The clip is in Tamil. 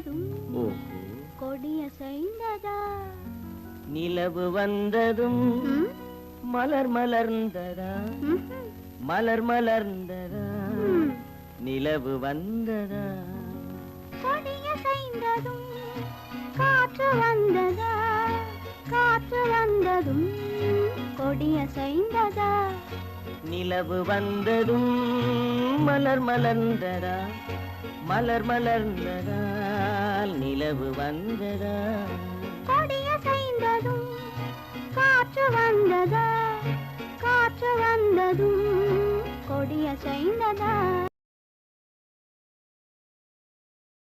வந்ததும் கொடியசைந்ததா நிலவு வந்ததும் மலர் மலர்ந்ததா மலர் மலர்ந்ததா நிலவு வந்ததா கொடியசைந்ததும் காற்று வந்ததா காற்று வந்ததும் கொடியசைந்ததா நிலவு வந்ததும் மலர் மலர்ந்ததா மலர் மலர்ந்ததா நிலவு வந்ததா கொடியசைந்ததும் காற்று வந்ததா காற்று வந்ததும் கொடியசைந்ததா